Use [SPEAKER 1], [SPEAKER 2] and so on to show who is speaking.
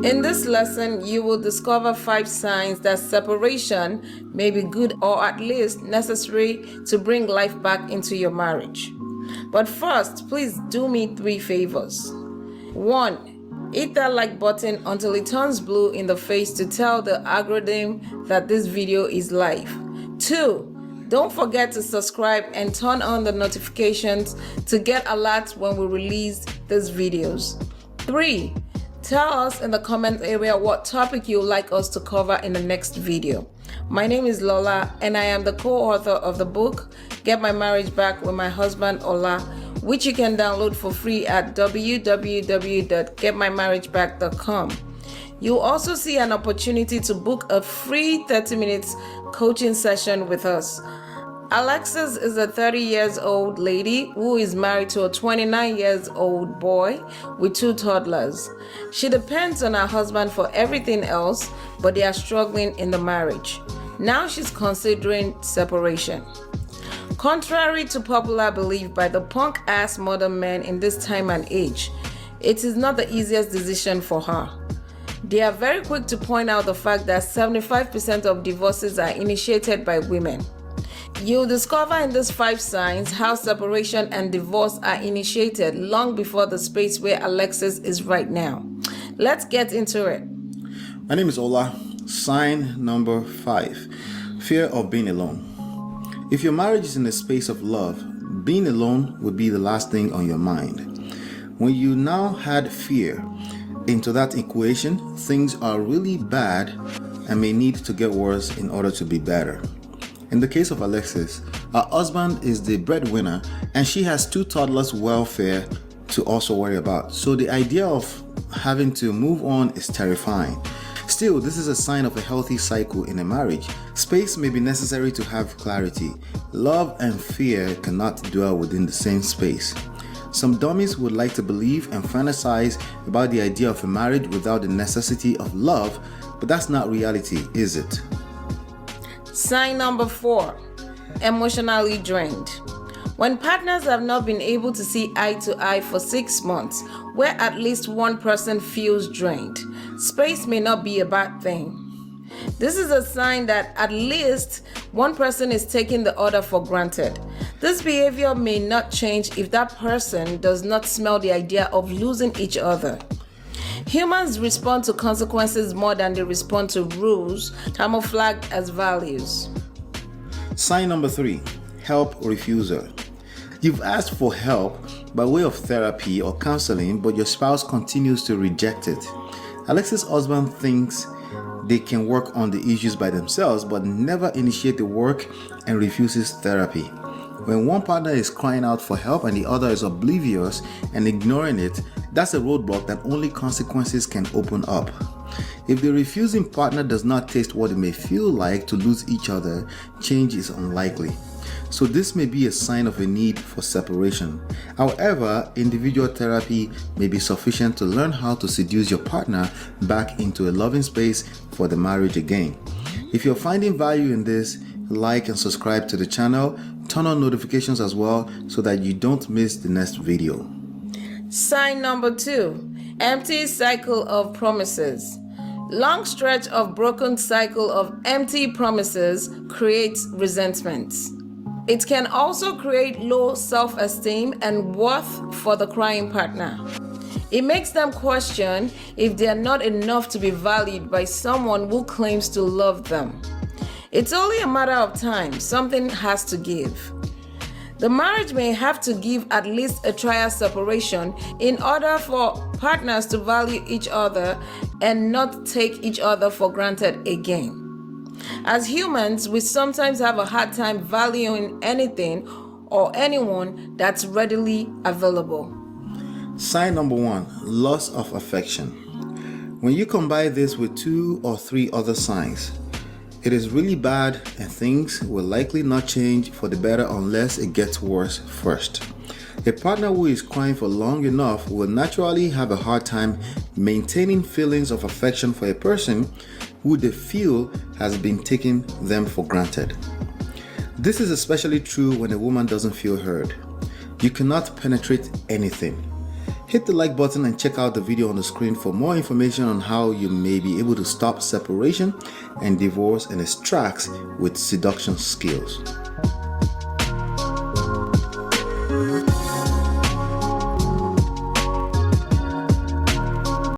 [SPEAKER 1] In this lesson, you will discover 5 signs that separation may be good or at least necessary to bring life back into your marriage. But first, please do me 3 favors. 1. Hit that like button until it turns blue in the face to tell the algorithm that this video is live. 2. Don't forget to subscribe and turn on the notifications to get alerts when we release these videos. 3. Tell us in the comment area what topic you would like us to cover in the next video. My name is Lola and I am the co-author of the book, Get My Marriage Back with My Husband Ola, which you can download for free at www.getmymarriageback.com. You'll also see an opportunity to book a free 30 minutes coaching session with us. Alexis is a 30 years old lady who is married to a 29 years old boy with 2 toddlers. She depends on her husband for everything else, but they are struggling in the marriage. Now she's considering separation. Contrary to popular belief by the punk-ass modern men in this time and age, it is not the easiest decision for her. They are very quick to point out the fact that 75% of divorces are initiated by women. You'll discover in these 5 signs how separation and divorce are initiated long before the space where Alexis is right now. Let's get into it.
[SPEAKER 2] My name is Ola. Sign number 5, fear of being alone. If your marriage is in a space of love, being alone would be the last thing on your mind. When you now add fear into that equation, things are really bad and may need to get worse in order to be better. In the case of Alexis, her husband is the breadwinner and she has 2 toddlers' welfare to also worry about. So the idea of having to move on is terrifying. Still, this is a sign of a healthy cycle in a marriage. Space may be necessary to have clarity. Love and fear cannot dwell within the same space. Some dummies would like to believe and fantasize about the idea of a marriage without the necessity of love, but that's not reality, is it?
[SPEAKER 1] Sign number 4, emotionally drained. When partners have not been able to see eye to eye for 6 months, where at least one person feels drained, space may not be a bad thing. This is a sign that at least one person is taking the other for granted. This behavior may not change if that person does not smell the idea of losing each other. Humans respond to consequences more than they respond to rules camouflaged as values.
[SPEAKER 2] Sign number 3, help refuser. You've asked for help by way of therapy or counseling, but your spouse continues to reject it. Alexis' husband thinks they can work on the issues by themselves, but never initiate the work and refuses therapy. When one partner is crying out for help and the other is oblivious and ignoring it, that's a roadblock that only consequences can open up. If the refusing partner does not taste what it may feel like to lose each other, change is unlikely. So this may be a sign of a need for separation. However, individual therapy may be sufficient to learn how to seduce your partner back into a loving space for the marriage again. If you're finding value in this, like and subscribe to the channel. Turn on notifications as well so that you don't miss the next video.
[SPEAKER 1] Sign number 2, empty cycle of promises. Long stretch of broken cycle of empty promises creates resentment. It can also create low self-esteem and worth for the crying partner. It makes them question if they are not enough to be valued by someone who claims to love them. It's only a matter of time. Something has to give. The marriage may have to give at least a trial separation in order for partners to value each other and not take each other for granted again. As humans, we sometimes have a hard time valuing anything or anyone that's readily available.
[SPEAKER 2] Sign number 1, loss of affection. When you combine this with 2 or 3 other signs, it is really bad and things will likely not change for the better unless it gets worse first. A partner who is crying for long enough will naturally have a hard time maintaining feelings of affection for a person who they feel has been taking them for granted. This is especially true when a woman doesn't feel heard. You cannot penetrate anything. Hit the like button and check out the video on the screen for more information on how you may be able to stop separation and divorce and extracts with seduction skills.